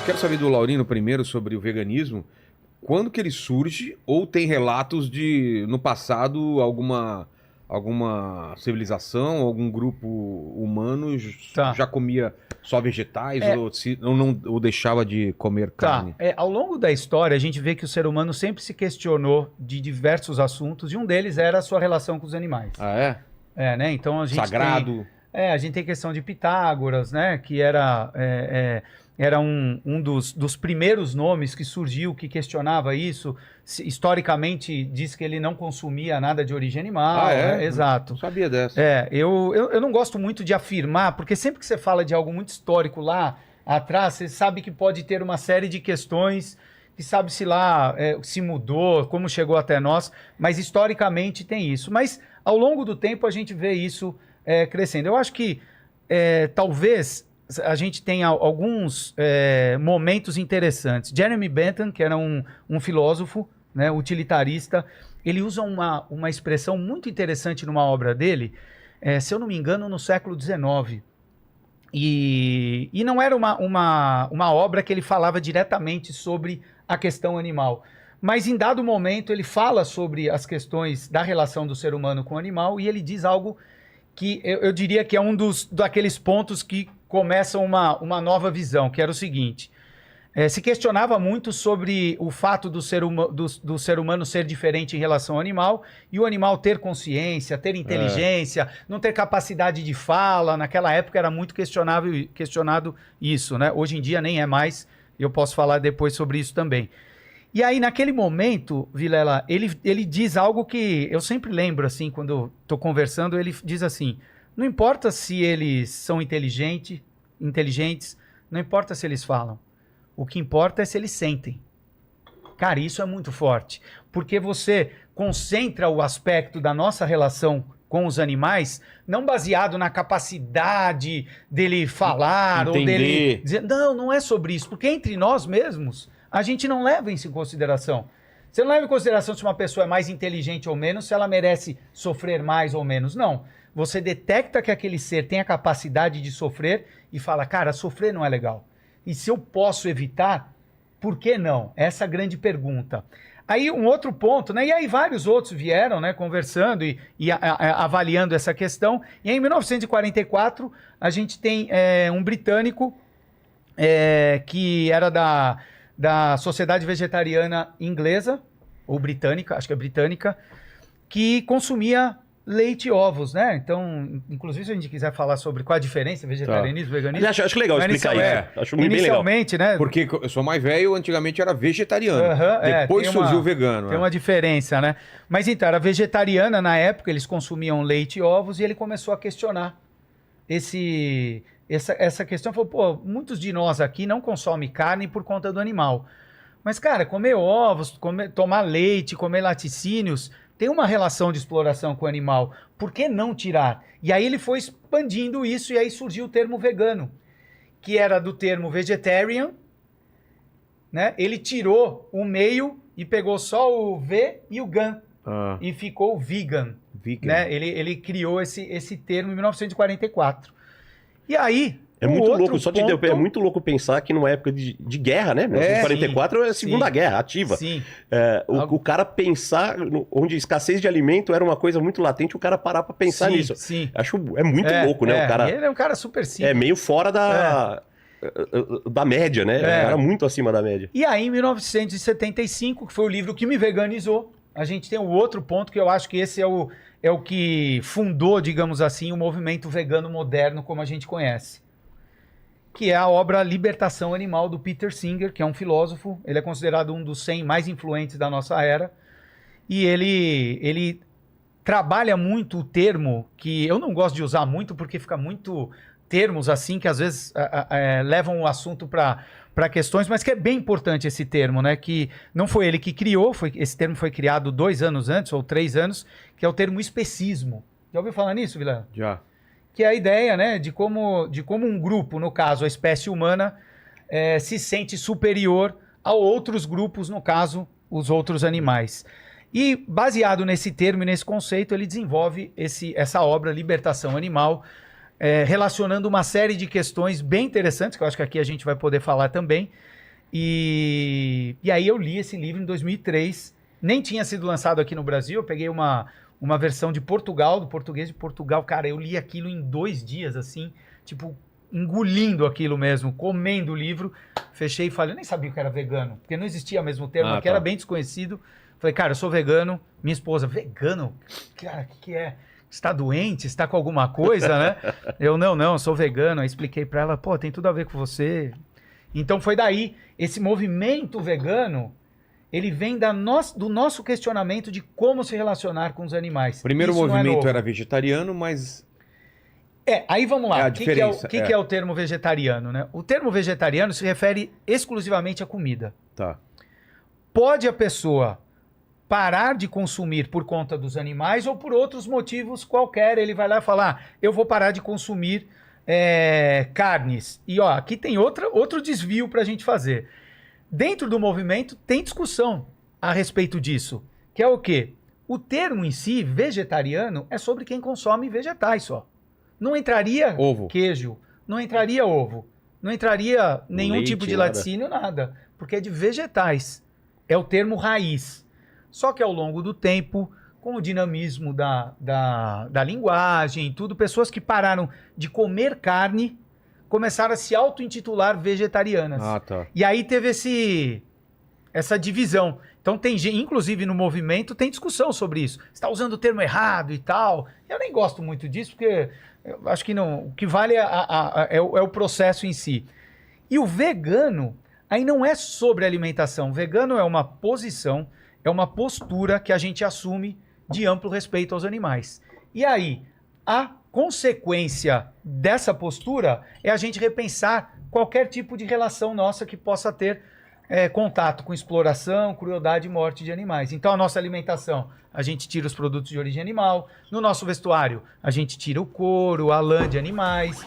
quero saber do Laurino primeiro sobre o veganismo. Quando que ele surge ou tem relatos de, no passado, alguma civilização, algum grupo humano já comia só vegetais ou deixava de comer carne? Ao longo da história, a gente vê que o ser humano sempre se questionou de diversos assuntos e um deles era a sua relação com os animais. Ah, é? Né? Então a gente Sagrado. a gente tem questão de Pitágoras, né? Que era um dos primeiros nomes que surgiu, que questionava isso. Historicamente, diz que ele não consumia nada de origem animal. Ah, é? Né? Exato. Não sabia dessa. Eu não gosto muito de afirmar, porque sempre que você fala de algo muito histórico lá atrás, você sabe que pode ter uma série de questões que sabe-se lá se mudou, como chegou até nós, mas historicamente tem isso. Mas ao longo do tempo a gente vê isso crescendo. Eu acho que talvez a gente tenha alguns momentos interessantes. Jeremy Bentham, que era um filósofo, né, utilitarista, ele usa uma expressão muito interessante numa obra dele, se eu não me engano, no século XIX. E não era uma obra que ele falava diretamente sobre a questão animal. Mas em dado momento ele fala sobre as questões da relação do ser humano com o animal e ele diz algo que eu diria que é daqueles pontos que começam uma nova visão, que era o seguinte: se questionava muito sobre o fato do ser humano ser diferente em relação ao animal e o animal ter consciência, ter inteligência, não ter capacidade de fala. Naquela época era muito questionado isso, né? Hoje em dia nem é mais, eu posso falar depois sobre isso também. E aí, naquele momento, Vilela, ele diz algo que eu sempre lembro, assim, quando estou conversando, ele diz assim: não importa se eles são inteligentes, não importa se eles falam, o que importa é se eles sentem. Cara, isso é muito forte, porque você concentra o aspecto da nossa relação com os animais, não baseado na capacidade dele falar, entender, ou dele dizer, não é sobre isso, porque entre nós mesmos, a gente não leva isso em consideração. Você não leva em consideração se uma pessoa é mais inteligente ou menos, se ela merece sofrer mais ou menos. Não. Você detecta que aquele ser tem a capacidade de sofrer e fala, cara, sofrer não é legal. E se eu posso evitar, por que não? Essa é a grande pergunta. Aí um outro ponto, né? E aí vários outros vieram, né, conversando e avaliando essa questão. E aí, em 1944, a gente tem um britânico que era da Sociedade Vegetariana Inglesa, ou britânica, acho que é britânica, que consumia leite e ovos, né? Então, inclusive, se a gente quiser falar sobre qual a diferença, vegetarianismo, veganismo... Acho legal explicar isso. Acho bem legal. Inicialmente, né? Porque eu sou mais velho, antigamente era vegetariano. Depois surgiu o vegano. Tem uma diferença, né? Mas então, era vegetariana na época, eles consumiam leite e ovos, e ele começou a questionar essa questão. Falou, pô, muitos de nós aqui não consomem carne por conta do animal. Mas, cara, comer ovos, tomar leite, comer laticínios, tem uma relação de exploração com o animal. Por que não tirar? E aí ele foi expandindo isso e aí surgiu o termo vegano, que era do termo vegetarian, né? Ele tirou o meio e pegou só o V e o gan e ficou vegan. Né? Ele criou esse termo em 1944. E aí... É muito louco, só te deu pé. É muito louco pensar que numa época de guerra, né? 1944 é a Segunda Guerra, ativa. Sim. O cara pensar, onde escassez de alimento era uma coisa muito latente, o cara parar pra pensar nisso. Sim. Acho muito louco, né? O cara, ele é um cara super simples. É meio fora da média, né? É um cara muito acima da média. E aí, em 1975, que foi o livro que me veganizou, a gente tem o outro ponto que eu acho que esse é o que fundou, digamos assim, o movimento vegano moderno como a gente conhece, que é a obra Libertação Animal, do Peter Singer, que é um filósofo. Ele é considerado um dos 100 mais influentes da nossa era. E ele trabalha muito o termo, que eu não gosto de usar muito, porque fica muito termos assim, que às vezes levam o assunto para questões, mas que é bem importante esse termo, né? Que não foi ele que criou, esse termo foi criado 2 anos antes, ou 3 anos, que é o termo especismo. Já ouviu falar nisso, Vilela? Já. Que é a ideia, né, de como um grupo, no caso a espécie humana, se sente superior a outros grupos, no caso, os outros animais. E, baseado nesse termo e nesse conceito, ele desenvolve essa obra, Libertação Animal, relacionando uma série de questões bem interessantes, que eu acho que aqui a gente vai poder falar também, E aí eu li esse livro em 2003, nem tinha sido lançado aqui no Brasil, eu peguei uma versão de Portugal, do português de Portugal, cara, eu li aquilo em 2 dias, assim, tipo, engolindo aquilo mesmo, comendo o livro, fechei e falei, eu nem sabia que era vegano, porque não existia mesmo o termo, aqui era bem desconhecido. Falei, cara, eu sou vegano, minha esposa, vegano? Cara, o que é? Está doente? Está com alguma coisa, né? Eu, não, sou vegano. Aí expliquei pra ela, pô, tem tudo a ver com você. Então foi daí, esse movimento vegano, ele vem do nosso questionamento de como se relacionar com os animais. Primeiro movimento era vegetariano, mas... Aí vamos lá. É a diferença. O que é o termo vegetariano, né? O termo vegetariano se refere exclusivamente à comida. Tá. Pode a pessoa parar de consumir por conta dos animais ou por outros motivos qualquer. Ele vai lá e falar, eu vou parar de consumir carnes. E ó, aqui tem outro desvio para a gente fazer. Dentro do movimento tem discussão a respeito disso. Que é o quê? O termo em si, vegetariano, é sobre quem consome vegetais só. Não entraria ovo, queijo, não entraria ovo, não entraria nenhum leite, tipo de nada. laticínio, nada. Porque é de vegetais. É o termo raiz. Só que ao longo do tempo, com o dinamismo da linguagem e tudo, pessoas que pararam de comer carne começaram a se auto-intitular vegetarianas. Ah, tá. E aí teve essa divisão. Então tem gente, inclusive no movimento, tem discussão sobre isso. Você está usando o termo errado e tal. Eu nem gosto muito disso, porque eu acho que não. O que vale é o processo em si. E o vegano aí não é sobre alimentação. O vegano é uma posição, é uma postura que a gente assume de amplo respeito aos animais. E aí, a consequência dessa postura é a gente repensar qualquer tipo de relação nossa que possa ter contato com exploração, crueldade e morte de animais. Então, a nossa alimentação, a gente tira os produtos de origem animal. No nosso vestuário, a gente tira o couro, a lã de animais.